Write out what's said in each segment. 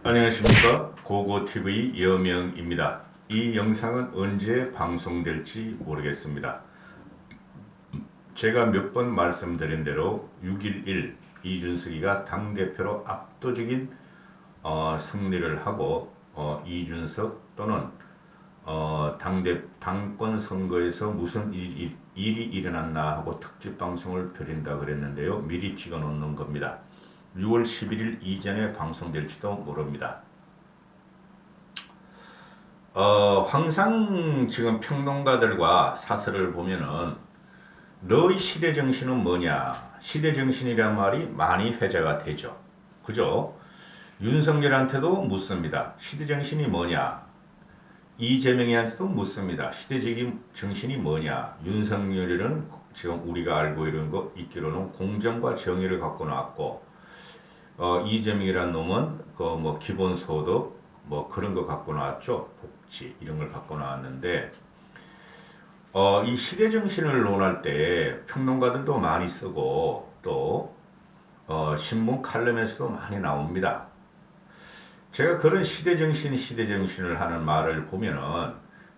안녕하십니까. 고고TV 여명입니다. 이 영상은 언제 방송될지 모르겠습니다. 제가 몇 번 말씀드린 대로 6.11 이준석이가 당대표로 압도적인 승리를 하고 이준석 또는 당권 선거에서 무슨 일이 일어났나 하고 특집 방송을 드린다 그랬는데요. 미리 찍어 놓는 겁니다. 6월 11일 이전에 방송될지도 모릅니다. 항상 지금 평론가들과 사설을 보면은 너의 시대 정신은 뭐냐? 시대 정신이란 말이 많이 회자가 되죠. 그죠? 윤석열한테도 묻습니다. 시대 정신이 뭐냐? 이재명이한테도 묻습니다. 시대적인 정신이 뭐냐? 윤석열은 지금 우리가 알고 이런 거 있기로는 공정과 정의를 갖고 나왔고, 이재명이라는 놈은 그 뭐 기본소득 뭐 그런 거 갖고 나왔죠. 복지 이런 걸 갖고 나왔는데, 이 시대 정신을 논할 때 평론가들도 많이 쓰고 또 신문 칼럼에서도 많이 나옵니다. 제가 그런 시대 정신을 하는 말을 보면은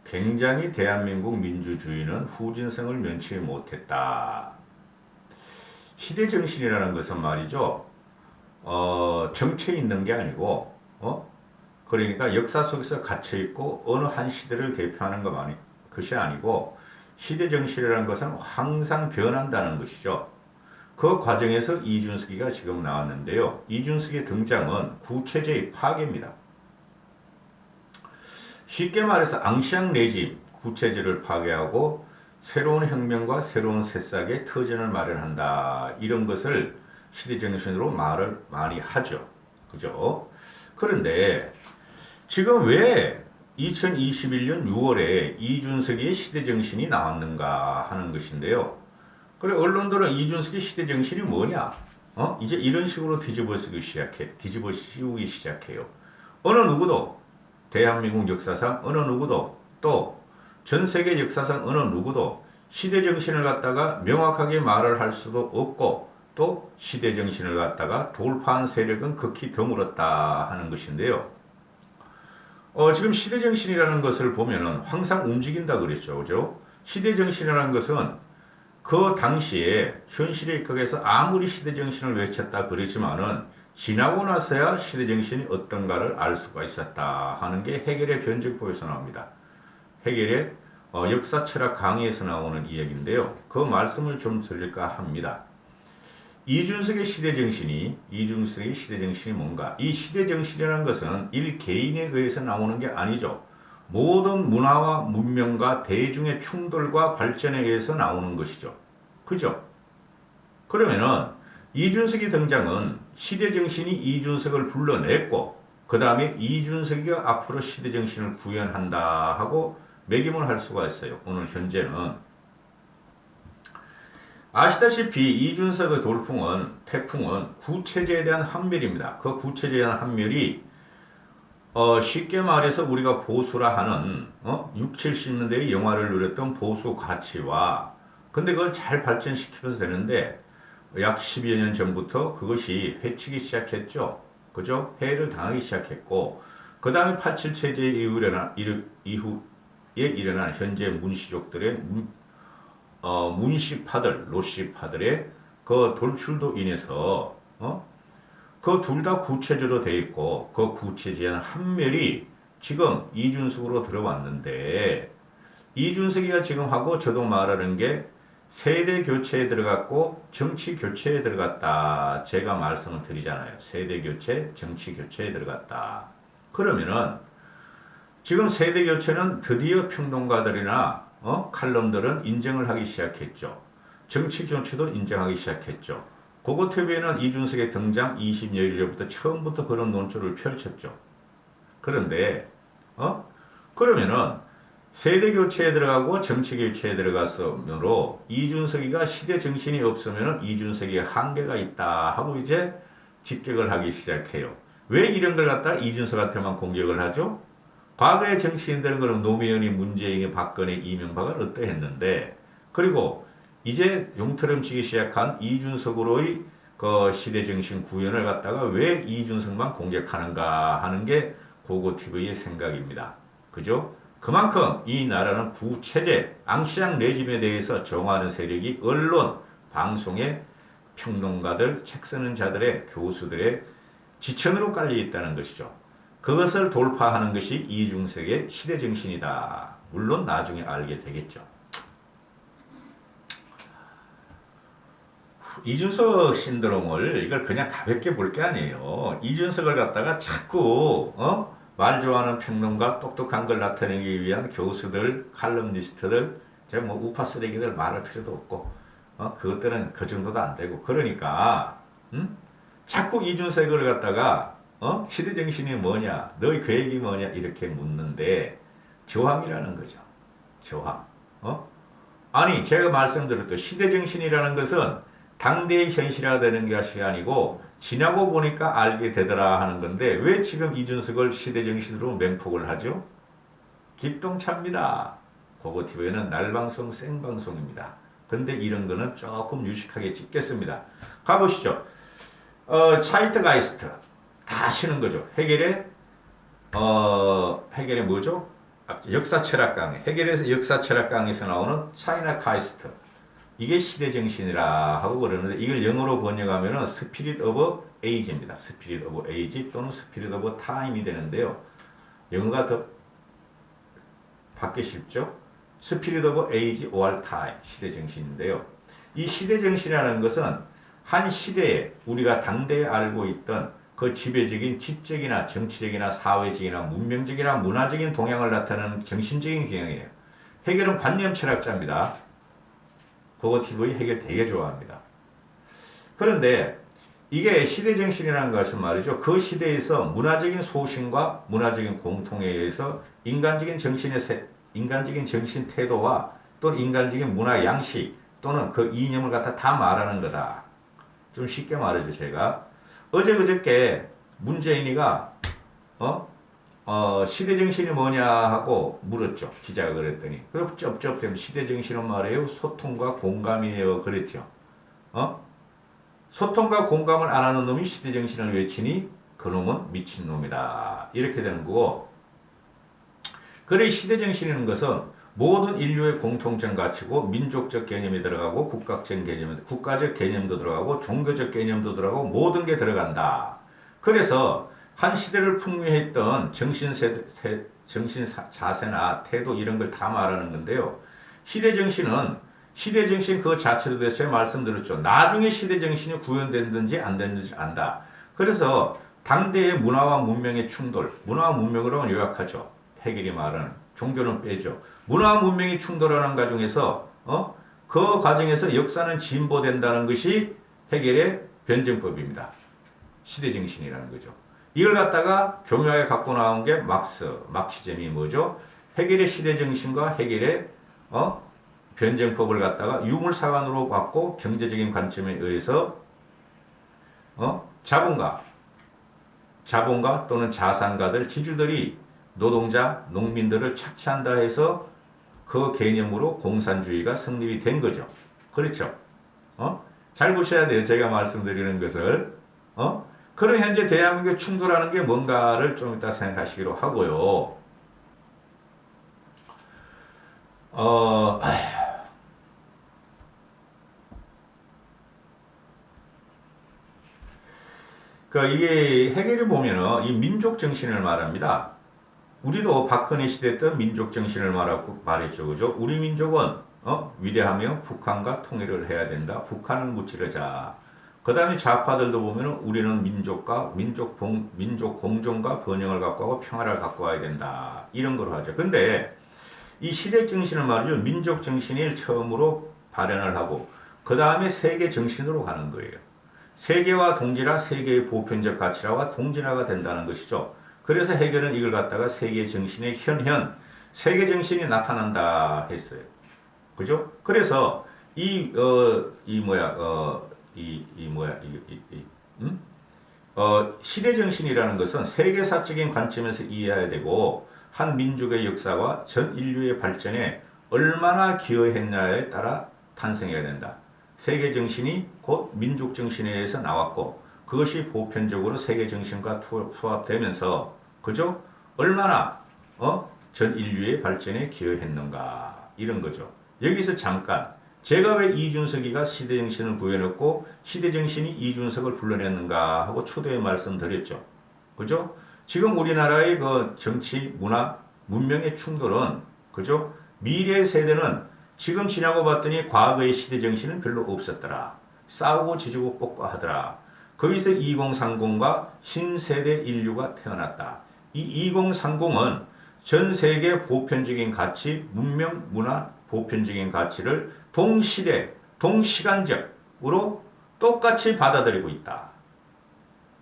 굉장히 대한민국 민주주의는 후진성을 면치 못했다. 시대 정신이라는 것은 말이죠. 정체에 있는 게 아니고, 그러니까 역사 속에서 갇혀 있고 어느 한 시대를 대표하는 것이 아니고, 시대 정신이라는 것은 항상 변한다는 것이죠. 그 과정에서 이준석이가 지금 나왔는데요. 이준석의 등장은 구체제의 파괴입니다. 쉽게 말해서 앙시앙 레짐 구체제를 파괴하고 새로운 혁명과 새로운 새싹의 터전을 마련한다. 이런 것을 시대정신으로 말을 많이 하죠. 그죠? 그런데 지금 왜 2021년 6월에 이준석의 시대정신이 나왔는가 하는 것인데요. 그래, 언론들은 이준석의 시대정신이 뭐냐? 이제 이런 식으로 뒤집어 씌우기 시작해요. 어느 누구도, 대한민국 역사상 어느 누구도, 또 전 세계 역사상 어느 누구도 시대정신을 갖다가 명확하게 말을 할 수도 없고, 또 시대정신을 갖다가 돌파한 세력은 극히 드물었다 하는 것인데요. 지금 시대정신이라는 것을 보면은 항상 움직인다 그랬죠. 그죠? 시대정신이라는 것은 그 당시에 현실에 입각해서 아무리 시대정신을 외쳤다 그러지만은 지나고 나서야 시대정신이 어떤가를 알 수가 있었다 하는 게 해겔의 변증법에서 나옵니다. 해겔의 역사 철학 강의에서 나오는 이야기인데요. 그 말씀을 좀 드릴까 합니다. 이준석의 시대정신이 뭔가? 이 시대정신이라는 것은 일 개인에 의해서 나오는 게 아니죠. 모든 문화와 문명과 대중의 충돌과 발전에 의해서 나오는 것이죠. 그죠? 그러면은 이준석의 등장은 시대정신이 이준석을 불러냈고, 그 다음에 이준석이가 앞으로 시대정신을 구현한다 하고 매김을 할 수가 있어요. 오늘 현재는. 아시다시피 이준석의 태풍은 구체제에 대한 함멸입니다. 그 구체제에 대한 함멸이 쉽게 말해서 우리가 보수라 하는 6, 70년대의 영화를 누렸던 보수 가치와, 근데 그걸 잘 발전시켜서 되는데 약 10여 년 전부터 그것이 해치기 시작했죠. 그죠? 해를 당하기 시작했고, 그 다음에 87 체제 이후에 일어난 현재 문시족들의 문시파들, 로시파들의 그 돌출도 인해서 그 둘 다 구체제로 돼 있고, 그 구체제한 함멸이 지금 이준석으로 들어왔는데, 이준석이가 지금 하고 저도 말하는 게 세대 교체에 들어갔고 정치 교체에 들어갔다. 제가 말씀을 드리잖아요. 세대 교체, 정치 교체에 들어갔다. 그러면은 지금 세대 교체는 드디어 평론가들이나 칼럼들은 인정을 하기 시작했죠. 정치 교체도 인정하기 시작했죠. 고고TV에는 이준석의 등장 20여일 전부터 처음부터 그런 논조를 펼쳤죠. 그런데 그러면은 세대 교체에 들어가고 정치 교체에 들어갔으므로 이준석이가 시대 정신이 없으면 이준석이 한계가 있다 하고 이제 직격을 하기 시작해요. 왜 이런 걸 갖다 이준석한테만 공격을 하죠? 과거의 정치인들은 그럼 노무현이, 문재인이, 박근혜, 이명박은 어떠했는데, 그리고 이제 용처럼 치기 시작한 이준석으로의 그 시대 정신 구현을 갖다가 왜 이준석만 공격하는가 하는 게 고고TV의 생각입니다. 그죠? 그만큼 이 나라는 구체제, 앙시앙 레짐에 대해서 정화하는 세력이 언론, 방송에 평론가들, 책 쓰는 자들의 교수들의 지천으로 깔려 있다는 것이죠. 그것을 돌파하는 것이 이중석의 시대 정신이다. 물론 나중에 알게 되겠죠. 이준석 신드롬을 이걸 그냥 가볍게 볼 게 아니에요. 이준석을 갖다가 자꾸 말 좋아하는 평론가 똑똑한 걸 나타내기 위한 교수들, 칼럼니스트들, 제가 뭐 우파 쓰레기들 말할 필요도 없고 그것들은 그 정도도 안 되고 그러니까 자꾸 이준석을 갖다가 시대 정신이 뭐냐, 너의 계획이 뭐냐 이렇게 묻는데 저항이라는 거죠. 저항. 아니 제가 말씀드렸던 시대 정신이라는 것은 당대의 현실화되는 것이 아니고 지나고 보니까 알게 되더라 하는 건데 왜 지금 이준석을 시대정신으로 맹폭을 하죠? 기똥차입니다. 고고TV는 날방송 생방송입니다. 근데 이런 거는 조금 유식하게 찍겠습니다. 가보시죠. 차이트가이스트 다 아시는 거죠. 해겔의 뭐죠? 역사철학 강의. 해겔의 역사철학 강의에서 나오는 차이나 카이스트. 이게 시대정신이라 하고 그러는데 이걸 영어로 번역하면 스피릿 오브 에이지입니다. 스피릿 오브 에이지 또는 스피릿 오브 타임이 되는데요. 영어가 더 받기 쉽죠? 스피릿 오브 에이지 or 타임, 시대정신인데요. 이 시대정신이라는 것은 한 시대에 우리가 당대에 알고 있던 그 지배적인 지적이나 정치적이나 사회적이나 문명적이나 문화적인 동향을 나타내는 정신적인 경향이에요. 해결은 관념 철학자입니다. 고고TV 해결 되게 좋아합니다. 그런데 이게 시대정신이라는 것은 말이죠. 그 시대에서 문화적인 소신과 문화적인 공통에 의해서 인간적인 정신 태도와 또 인간적인 문화 양식 또는 그 이념을 갖다 다 말하는 거다. 좀 쉽게 말해줘 제가. 그저께 문재인이가 시대정신이 뭐냐 하고 물었죠. 기자가 그랬더니. 그 쩝쩝대면 시대정신은 말이에요. 소통과 공감이에요. 그랬죠. 소통과 공감을 안 하는 놈이 시대정신을 외치니 그놈은 미친놈이다. 이렇게 되는 거고. 그래 시대정신이라는 것은 모든 인류의 공통점 가치고 민족적 개념이 들어가고 국가적 개념도 들어가고 종교적 개념도 들어가고 모든 게 들어간다. 그래서 한 시대를 풍미했던 정신 자세나 태도 이런 걸 다 말하는 건데요. 시대정신 그 자체로 대해서 제가 말씀드렸죠. 나중에 시대정신이 구현됐는지 안 됐는지 안다. 그래서 당대의 문화와 문명의 충돌, 문화와 문명으로 요약하죠. 해겔이 말하는 종교는 빼죠. 문화와 문명이 충돌하는 과정에서 그 과정에서 역사는 진보된다는 것이 해겔의 변증법입니다. 시대정신이라는 거죠. 이걸 갖다가 교묘하게 갖고 나온 게 막시즘이 뭐죠? 해겔의 시대정신과 해겔의 변증법을 갖다가 유물사관으로 받고 경제적인 관점에 의해서 자본가 또는 자산가들, 지주들이 노동자, 농민들을 착취한다 해서 그 개념으로 공산주의가 성립이 된 거죠. 그렇죠? 잘 보셔야 돼요. 제가 말씀드리는 것을. 그런 현재 대한민국에 충돌하는 게 뭔가를 좀 이따 생각하시기로 하고요. 이게 해결을 보면은 이 민족 정신을 말합니다. 우리도 박근혜 시대 때 민족 정신을 말했죠. 그죠? 우리 민족은 위대하며 북한과 통일을 해야 된다. 북한을 무찌르자. 그 다음에 좌파들도 보면은 우리는 민족 공존과 번영을 갖고 하고 평화를 갖고 와야 된다. 이런 걸 하죠. 근데 이 시대 정신을 말이죠. 민족 정신을 처음으로 발현을 하고 그 다음에 세계 정신으로 가는 거예요. 세계와 동질화, 세계의 보편적 가치라와 동질화가 된다는 것이죠. 그래서 해결은 이걸 갖다가 세계 정신의 세계 정신이 나타난다 했어요. 그죠? 그래서 시대 정신이라는 것은 세계사적인 관점에서 이해해야 되고 한 민족의 역사와 전 인류의 발전에 얼마나 기여했냐에 따라 탄생해야 된다. 세계 정신이 곧 민족 정신에 의해서 나왔고 그것이 보편적으로 세계 정신과 수합되면서 그죠? 얼마나 전 인류의 발전에 기여했는가 이런 거죠. 여기서 잠깐 제가 왜 이준석이가 시대정신을 구해냈고 시대정신이 이준석을 불러냈는가 하고 초대에 말씀드렸죠. 그죠? 지금 우리나라의 그 정치, 문화, 문명의 충돌은 그죠? 미래 세대는 지금 지나고 봤더니 과거의 시대정신은 별로 없었더라. 싸우고 지지고 뽑고 하더라. 거기서 2030과 신세대 인류가 태어났다. 이 2030은 전 세계 보편적인 가치, 문명, 문화, 보편적인 가치를 동시대, 동시간적으로 똑같이 받아들이고 있다.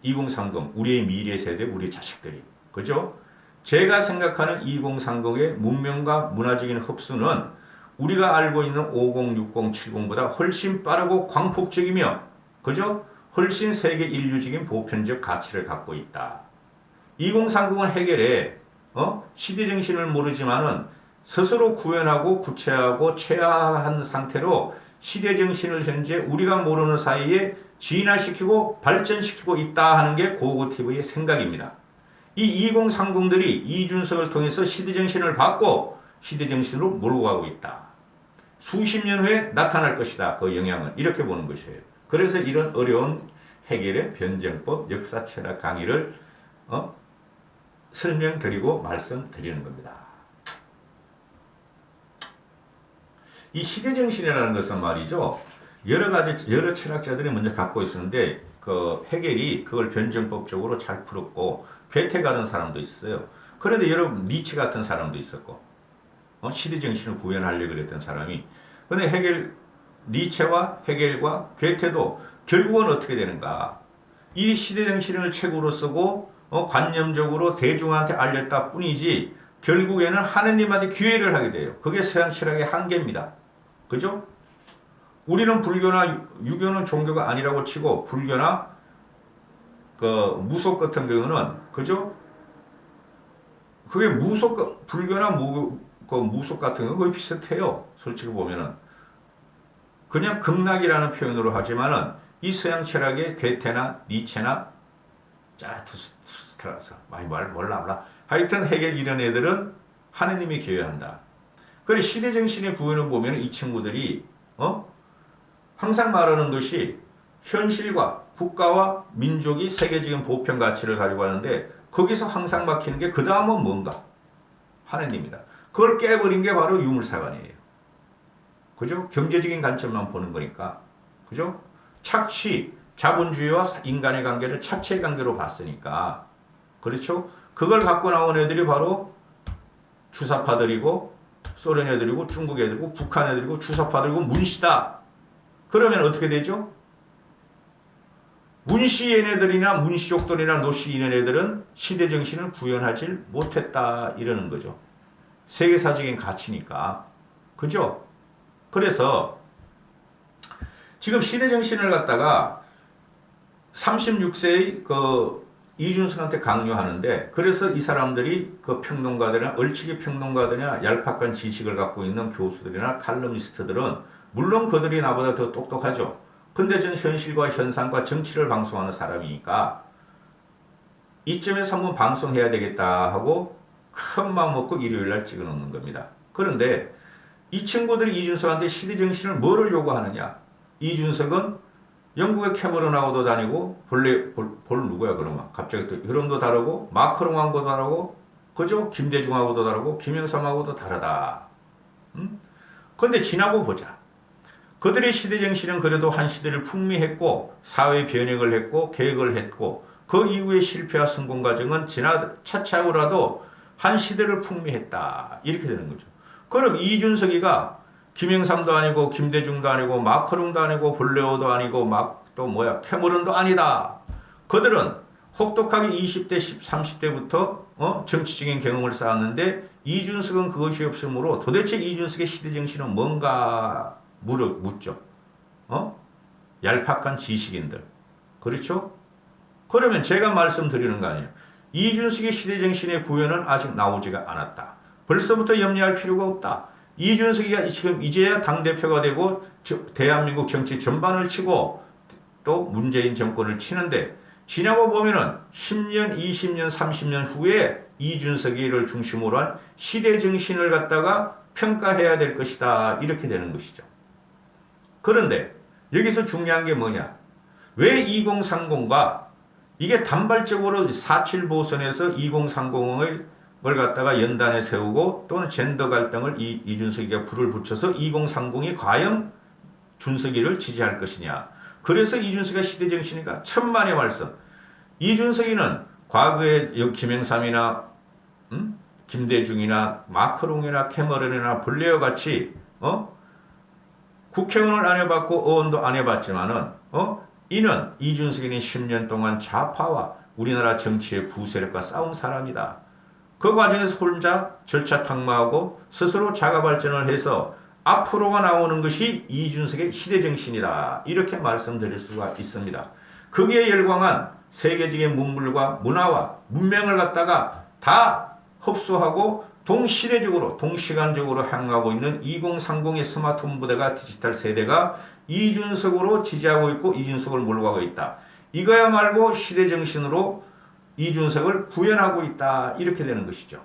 2030, 우리의 미래 세대, 우리 자식들이. 그죠? 제가 생각하는 2030의 문명과 문화적인 흡수는 우리가 알고 있는 50, 60, 70보다 훨씬 빠르고 광폭적이며, 그죠? 훨씬 세계 인류적인 보편적 가치를 갖고 있다. 2030은 해결에 시대정신을 모르지만은 스스로 구현하고 구체하고 최하한 상태로 시대정신을 현재 우리가 모르는 사이에 진화시키고 발전시키고 있다 하는 게 고고TV의 생각입니다. 이 2030들이 이준석을 통해서 시대정신을 받고 시대정신으로 몰고 가고 있다. 수십 년 후에 나타날 것이다. 그 영향은 이렇게 보는 것이에요. 그래서 이런 어려운 해결의 변정법, 역사철학 강의를 설명드리고 말씀드리는 겁니다. 이 시대정신이라는 것은 말이죠. 여러 철학자들이 먼저 갖고 있었는데 그 해겔이 그걸 변정법적으로 잘 풀었고 괴테 같은 사람도 있어요. 그런데 여러분 니체 같은 사람도 있었고 시대정신을 구현하려고 그랬던 사람이 근데 니체와 해겔과 괴테도 결국은 어떻게 되는가? 이 시대정신을 책으로 쓰고 관념적으로 대중한테 알렸다 뿐이지 결국에는 하느님한테 기회를 하게 돼요. 그게 서양 철학의 한계입니다. 그죠? 우리는 불교나 유교는 종교가 아니라고 치고 불교나 그 무속 같은 경우는 그죠? 그게 불교나 무속 같은 거 거의 비슷해요. 솔직히 보면은 그냥 극락이라는 표현으로 하지만은 이 서양 철학의 괴테나 니체나 자라투스트라서 많이 몰라. 하여튼 해겔 이런 애들은 하느님이 기여한다. 그래 시대정신의 구현을 보면 이 친구들이 항상 말하는 것이 현실과 국가와 민족이 세계적인 보편 가치를 가지고 하는데 거기서 항상 막히는 게 그 다음은 뭔가? 하느님이다. 그걸 깨버린 게 바로 유물사관이에요. 그죠? 경제적인 관점만 보는 거니까. 그죠? 착취, 자본주의와 인간의 관계를 착취의 관계로 봤으니까. 그렇죠? 그걸 갖고 나온 애들이 바로 주사파들이고 소련 애들이고 중국 애들이고 북한 애들이고 주사파들이고 문시다. 그러면 어떻게 되죠? 문시 얘네들이나 문시족들이나 노시 이런 애들은 시대정신을 구현하지 못했다 이러는 거죠. 세계사적인 가치니까. 그죠? 그래서 지금 시대정신을 갖다가 36세의 그 이준석한테 강요하는데 그래서 이 사람들이 그 평론가들이나 얼치기 평론가들이나 얄팍한 지식을 갖고 있는 교수들이나 칼럼니스트들은 물론 그들이 나보다 더 똑똑하죠. 근데 저는 현실과 현상과 정치를 방송하는 사람이니까 이쯤에서 한번 방송해야 되겠다 하고 큰 마음 먹고 일요일날 찍어놓는 겁니다. 그런데 이 친구들이 이준석한테 시대정신을 뭐를 요구하느냐. 이준석은 영국의 캐머런하고도 다니고 볼 누구야 그러면 갑자기 또 흐름도 다르고 마크롱하고도 다르고 그죠? 김대중하고도 다르고 김영삼하고도 다르다. 근데 지나고 보자. 그들의 시대정신은 그래도 한 시대를 풍미했고 사회 변혁을 했고 계획을 했고 그 이후의 실패와 성공 과정은 차차고라도 한 시대를 풍미했다. 이렇게 되는 거죠. 그럼 이준석이가 김영삼도 아니고 김대중도 아니고 마크롱도 아니고 볼레오도 아니고 캐머런도 아니다. 그들은 혹독하게 20대, 30대부터 정치적인 경험을 쌓았는데 이준석은 그것이 없으므로 도대체 이준석의 시대정신은 뭔가 묻죠. 얄팍한 지식인들. 그렇죠? 그러면 제가 말씀드리는 거 아니에요. 이준석의 시대정신의 구현은 아직 나오지가 않았다. 벌써부터 염려할 필요가 없다. 이준석이가 지금 이제야 당대표가 되고 대한민국 정치 전반을 치고 또 문재인 정권을 치는데 지나고 보면은 10년, 20년, 30년 후에 이준석이를 중심으로 한 시대 정신을 갖다가 평가해야 될 것이다. 이렇게 되는 것이죠. 그런데 여기서 중요한 게 뭐냐? 왜 2030과 이게 단발적으로 4.7 보선에서 2030을 갖다가 연단에 세우고 또는 젠더 갈등을 이준석이가 불을 붙여서 2030이 과연 준석이를 지지할 것이냐. 그래서 이준석이가 시대정신이니까 천만의 말씀. 이준석이는 과거에 김영삼이나 김대중이나 마크롱이나 캐머런이나 블레어 같이 국회의원을 안 해봤고 의원도 안 해봤지만은 이는 이준석이는 10년 동안 좌파와 우리나라 정치의 구세력과 싸운 사람이다. 그 과정에서 혼자 절차 탕마하고 스스로 자가 발전을 해서 앞으로가 나오는 것이 이준석의 시대정신이다. 이렇게 말씀드릴 수가 있습니다. 거기에 열광한 세계적인 문물과 문화와 문명을 갖다가 다 흡수하고 동시대적으로 동시간적으로 향하고 있는 2030의 스마트폰 부대가 디지털 세대가 이준석으로 지지하고 있고 이준석을 몰고 가고 있다. 이거야 말고 시대정신으로 이준석을 구현하고 있다. 이렇게 되는 것이죠.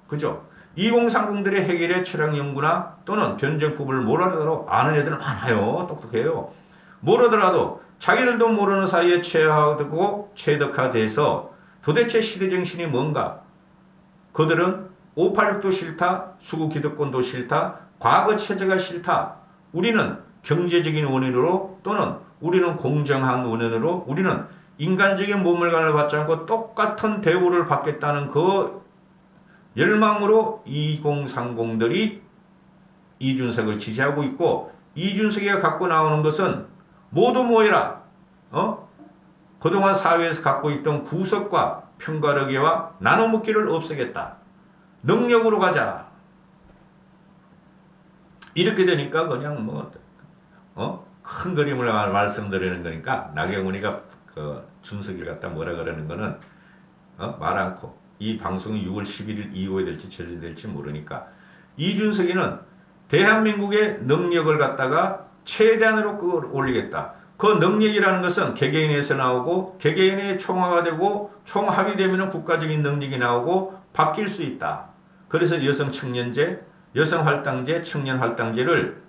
그죠? 2030들의 해결의 철학 연구나 또는 변정법을 모르더라도 아는 애들은 많아요. 똑똑해요. 모르더라도 자기들도 모르는 사이에 체화되고 체득화돼서 도대체 시대정신이 뭔가? 그들은 586도 싫다, 수구 기득권도 싫다, 과거 체제가 싫다. 우리는 경제적인 원인으로 또는 우리는 공정한 원인으로 우리는 인간적인 몸물관을 받지 않고 똑같은 대우를 받겠다는 그 열망으로 2030들이 이준석을 지지하고 있고 이준석이 갖고 나오는 것은 모두 모여라. 그동안 사회에서 갖고 있던 구석과 편가르기와 나눠먹기를 없애겠다. 능력으로 가자. 이렇게 되니까 그냥 큰 그림을 말씀드리는 거니까 나경원이가 그 준석이를 갖다 뭐라 그러는 거는 말 않고 이 방송이 6월 11일 이후에 될지 전일될지 모르니까 이준석이는 대한민국의 능력을 갖다가 최대한으로 끌어올리겠다. 그 능력이라는 것은 개개인에서 나오고 개개인의 총화가 되고 총합이 되면 국가적인 능력이 나오고 바뀔 수 있다. 그래서 여성 청년제, 여성 할당제, 청년 할당제를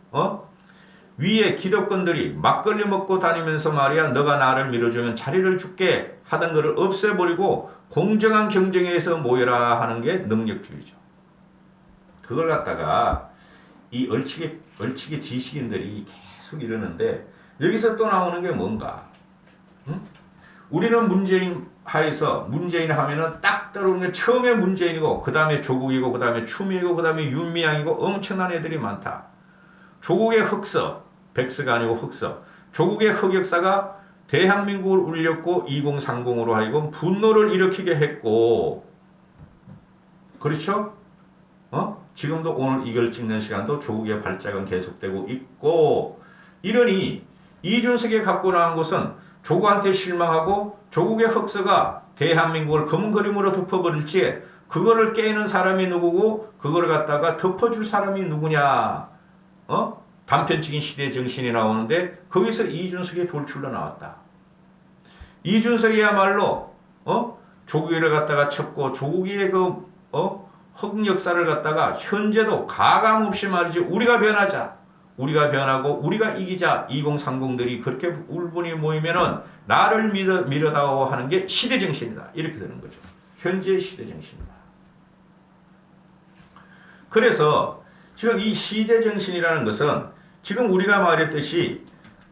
위에 기득권들이 막걸리 먹고 다니면서 말이야 너가 나를 밀어주면 자리를 줄게 하던 거를 없애버리고 공정한 경쟁에서 모여라 하는 게 능력주의죠. 그걸 갖다가 이 얼치기 지식인들이 계속 이러는데 여기서 또 나오는 게 뭔가? 우리는 문재인 하에서 문재인 하면은 딱 떠오르는 게 처음에 문재인이고 그 다음에 조국이고 그 다음에 추미애고 그 다음에 윤미향이고 엄청난 애들이 많다. 조국의 흑서, 백서가 아니고 흑서. 조국의 흑역사가 대한민국을 울렸고 2030으로 하여금 분노를 일으키게 했고 그렇죠? 지금도 오늘 이걸 찍는 시간도 조국의 발작은 계속되고 있고 이러니 이준석이 갖고 나온 것은 조국한테 실망하고 조국의 흑서가 대한민국을 검은 그림으로 덮어버릴지 그거를 깨는 사람이 누구고 그거를 갖다가 덮어줄 사람이 누구냐 단편적인 시대 정신이 나오는데 거기서 이준석이 돌출로 나왔다. 이준석이야말로 조국이를 갖다가 쳤고 조국의 그 흑역사를 갖다가 현재도 가감없이 말이지 우리가 변하자. 우리가 변하고 우리가 이기자 2030들이 그렇게 울분이 모이면은 나를 밀어다오 하는 게 시대정신이다. 이렇게 되는 거죠. 현재의 시대정신이다. 그래서 지금 이 시대정신이라는 것은 지금 우리가 말했듯이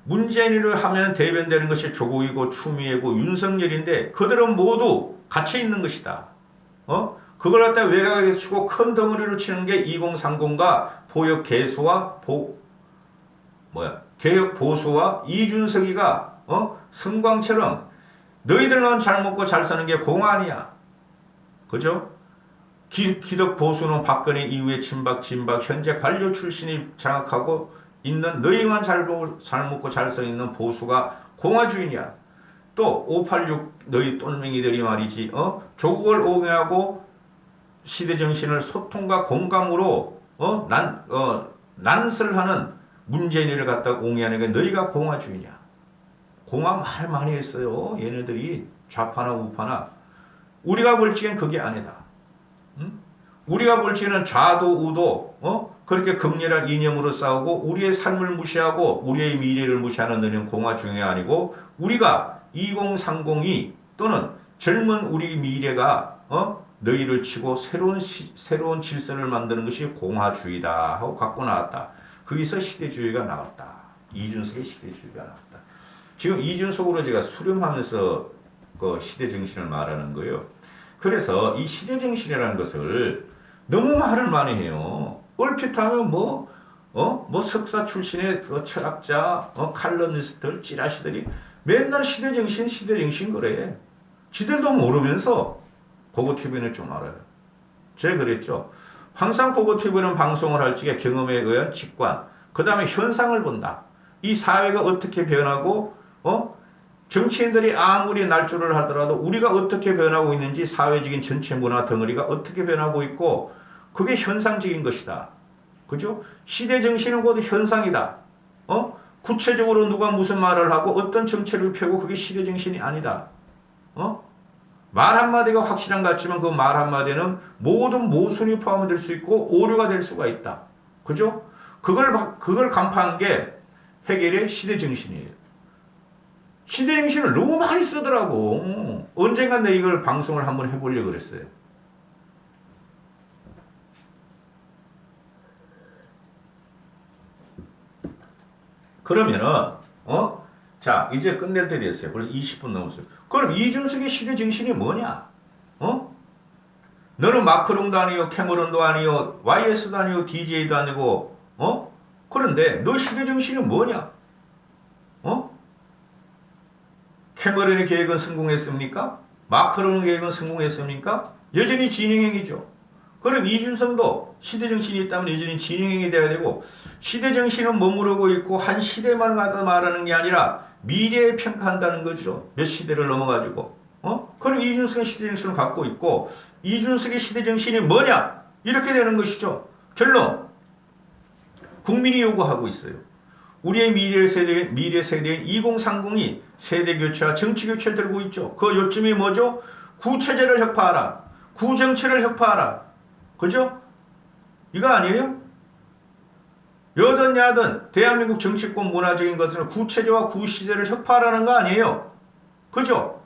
문재인을 하면 대변되는 것이 조국이고 추미애고 윤석열인데 그들은 모두 갇혀 있는 것이다. 그걸 갖다 외곽에 치고 큰 덩어리로 치는 게 2030과 보역 개수와 개혁 보수와 이준석이가 승광처럼 너희들만 잘 먹고 잘 사는 게 공안이야. 그죠? 기득 보수는 박근혜 이후에 진박 현재 관료 출신이 장악하고 있는 너희만 잘 먹고 잘 서 있는 보수가 공화주의냐. 또 586 너희 똘맹이들이 말이지 조국을 옹호하고 시대정신을 소통과 공감으로 난설하는 문재인을 갖다가 옹이하는 너희가 공화주의냐. 공화 말 많이 했어요. 얘네들이 좌파나 우파나. 우리가 볼 적엔 그게 아니다. 응? 우리가 볼 적에는 좌도 우도 그렇게 극렬한 이념으로 싸우고 우리의 삶을 무시하고 우리의 미래를 무시하는 너는 공화주의가 아니고 우리가 2030이 또는 젊은 우리 미래가 너희를 치고 새로운 질서를 만드는 것이 공화주의다 하고 갖고 나왔다. 거기서 시대주의가 나왔다. 이준석의 시대주의가 나왔다. 지금 이준석으로 제가 수렴하면서 그 시대정신을 말하는 거예요. 그래서 이 시대정신이라는 것을 너무 말을 많이 해요. 얼핏 하면 뭐 석사 출신의 철학자, 칼럼니스트들, 찌라시들이 맨날 시대정신 그래. 지들도 모르면서 고고TV는 좀 알아요. 제가 그랬죠. 항상 고고TV는 방송을 할 적에 경험에 의한 직관, 그 다음에 현상을 본다. 이 사회가 어떻게 변하고, 정치인들이 아무리 날조를 하더라도 우리가 어떻게 변하고 있는지 사회적인 전체 문화 덩어리가 어떻게 변하고 있고, 그게 현상적인 것이다. 그죠? 시대정신은 곧 현상이다. 구체적으로 누가 무슨 말을 하고 어떤 정책을 펴고 그게 시대정신이 아니다. 말 한마디가 확실한 것 같지만 그 말 한마디는 모든 모순이 포함될 수 있고 오류가 될 수가 있다. 그죠? 그걸 간파한 게 해겔의 시대정신이에요. 시대정신을 너무 많이 쓰더라고. 언젠가 내 이걸 방송을 한번 해보려고 그랬어요. 그러면은 자 이제 끝낼 때 됐어요. 벌써 20분 넘었어요. 그럼 이준석의 시대정신이 뭐냐? 너는 마크롱도 아니요, 캐머런도 아니요, YS도 아니요, DJ도 아니고, 그런데 너 시대정신이 뭐냐? 캐머런의 계획은 성공했습니까? 마크롱의 계획은 성공했습니까? 여전히 진행형이죠. 그럼 이준석도 시대정신이 있다면 여전히 진행형이 돼야 되고, 시대정신은 머무르고 있고 한 시대만 가다 말하는 게 아니라 미래에 평가한다는 거죠. 몇 시대를 넘어가지고. 그럼 이준석은 시대정신을 갖고 있고 이준석의 시대정신이 뭐냐? 이렇게 되는 것이죠. 결론. 국민이 요구하고 있어요. 우리의 미래 세대인 2030이 세대교체와 정치교체를 들고 있죠. 그 요점이 뭐죠? 구체제를 혁파하라. 구정치를 혁파하라. 그죠? 이거 아니에요? 여든 야든 대한민국 정치권 문화적인 것은 구체제와 구시제를 혁파하라는 거 아니에요? 그죠?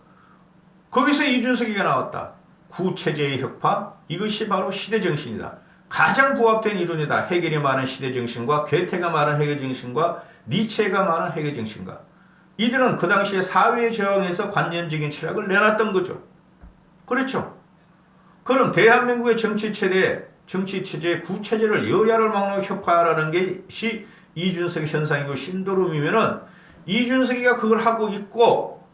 거기서 이준석이가 나왔다. 구체제의 혁파? 이것이 바로 시대정신이다. 가장 부합된 이론이다. 해겔이 말한 시대정신과 괴테가 말한 해겔정신과 니체가 말한 해겔정신과. 이들은 그 당시에 사회의 저항에서 관념적인 철학을 내놨던 거죠. 그렇죠? 그럼 대한민국의 정치체제의 구체제를 여야를 막론하고 혁파하라는 것이 이준석의 현상이고 신도름이면은 이준석이가 그걸 하고 있고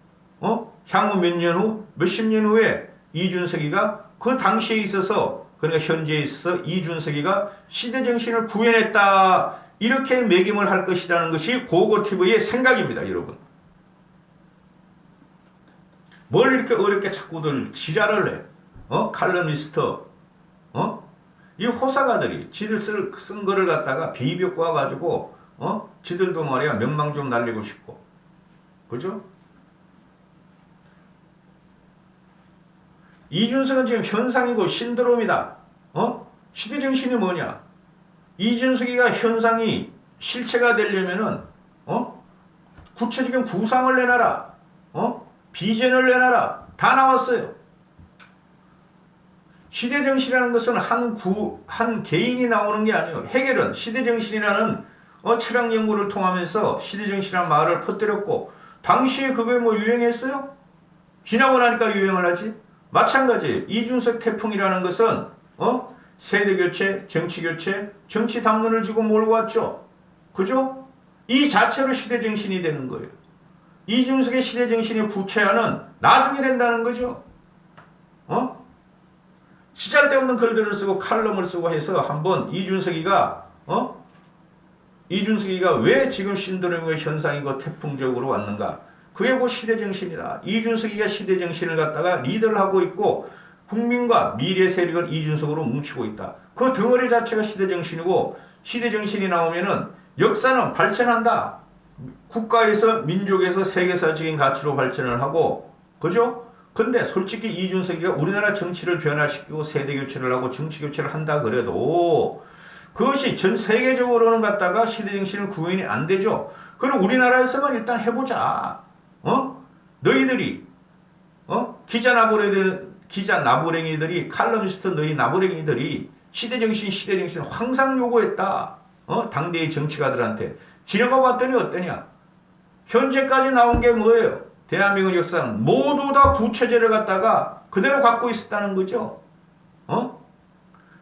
향후 몇 년 후, 몇십 년 후에 이준석이가 그 당시에 있어서 그러니까 현재에 있어서 이준석이가 시대정신을 구현했다. 이렇게 매김을 할 것이라는 것이 고고TV의 생각입니다. 여러분. 뭘 이렇게 어렵게 자꾸들 지랄을 해. 칼럼니스트. 이 호사가들이 지들 쓴 거를 갖다가 비벼 꼬아가지고 지들도 말이야 명망 좀 날리고 싶고. 그죠? 이준석은 지금 현상이고 신드롬이다. 시대정신이 뭐냐? 이준석이가 현상이 실체가 되려면은 구체적인 구상을 내놔라. 비전을 내놔라. 다 나왔어요. 시대정신이라는 것은 한 개인이 나오는 게 아니에요. 해겔은 시대정신이라는 철학 연구를 통하면서 시대정신이라는 말을 퍼뜨렸고 당시에 그게 뭐 유행했어요? 지나고 나니까 유행을 하지. 마찬가지 이준석 태풍이라는 것은 세대교체, 정치교체, 정치 담론을 지고 몰고 왔죠. 그죠? 이 자체로 시대정신이 되는 거예요. 이준석의 시대정신의 구체화는 나중에 된다는 거죠. 시잘데없는 글들을 쓰고 칼럼을 쓰고 해서 한번 이준석이가 왜 지금 신드롬의 현상이고 태풍적으로 왔는가? 그게 곧 시대정신이다. 이준석이가 시대정신을 갖다가 리더를 하고 있고 국민과 미래 세력은 이준석으로 뭉치고 있다. 그 덩어리 자체가 시대정신이고 시대정신이 나오면은 역사는 발전한다. 국가에서 민족에서 세계사적인 가치로 발전을 하고 그죠? 근데 솔직히 이준석이가 우리나라 정치를 변화시키고 세대교체를 하고 정치교체를 한다 그래도 그것이 전 세계적으로는 갖다가 시대정신을 구현이 안 되죠. 그럼 우리나라에서만 일단 해보자. 너희들이 기자 나부랭이들이 칼럼니스트 너희 나부랭이들이 시대정신 항상 요구했다. 당대의 정치가들한테 지나가 봤더니 어떠냐? 현재까지 나온 게 뭐예요? 대한민국 역사는 모두 다 구체제를 갖다가 그대로 갖고 있었다는 거죠.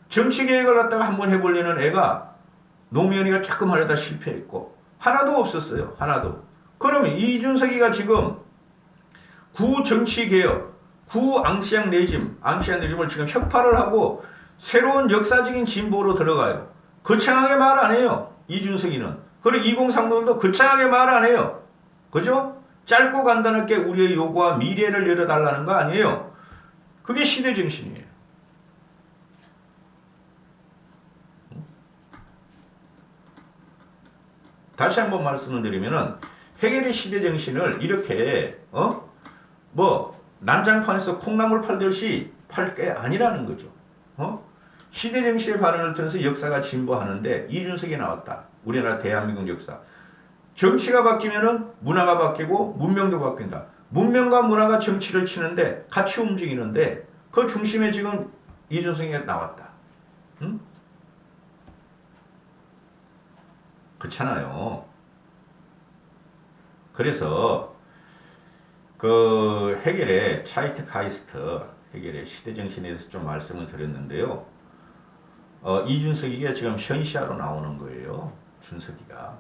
정치 계획을 갖다가 한번 해보려는 애가 노무현이가 조금 하려다 실패했고 하나도 없었어요. 하나도. 그러면 이준석이가 지금 구정치개혁, 구앙시앙 레짐을 지금 혁파를 하고 새로운 역사적인 진보로 들어가요. 거창하게 말 안 해요. 이준석이는. 그리고 2030도 거창하게 말 안 해요. 그죠? 짧고 간단하게 우리의 요구와 미래를 열어달라는 거 아니에요. 그게 시대정신이에요. 다시 한번 말씀을 드리면은 해겔의 시대정신을 이렇게 난장판에서 콩나물 팔듯이 팔 게 아니라는 거죠. 시대정신의 발언을 통해서 역사가 진보하는데 이준석이 나왔다. 우리나라 대한민국 역사. 정치가 바뀌면은 문화가 바뀌고 문명도 바뀐다. 문명과 문화가 정치를 치는데 같이 움직이는데 그 중심에 지금 이준석이 나왔다. 그렇잖아요. 그래서 그 해겔의 차이트카이스트 해겔의 시대정신에 대해서 좀 말씀을 드렸는데요. 이준석이가 지금 현시화로 나오는 거예요. 준석이가.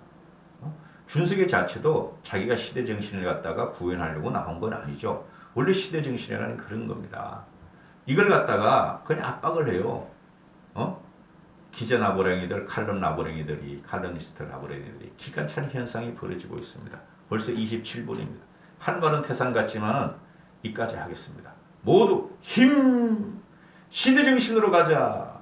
준석의 자체도 자기가 시대정신을 갖다가 구현하려고 나온 건 아니죠. 원래 시대정신이라는 그런 겁니다. 이걸 갖다가 그냥 압박을 해요. 기자 나부랭이들, 칼럼니스트 나부랭이들이 기가 찬 현상이 벌어지고 있습니다. 벌써 27분입니다. 한 말은 태산 같지만은 이까지 하겠습니다. 모두 힘! 시대정신으로 가자!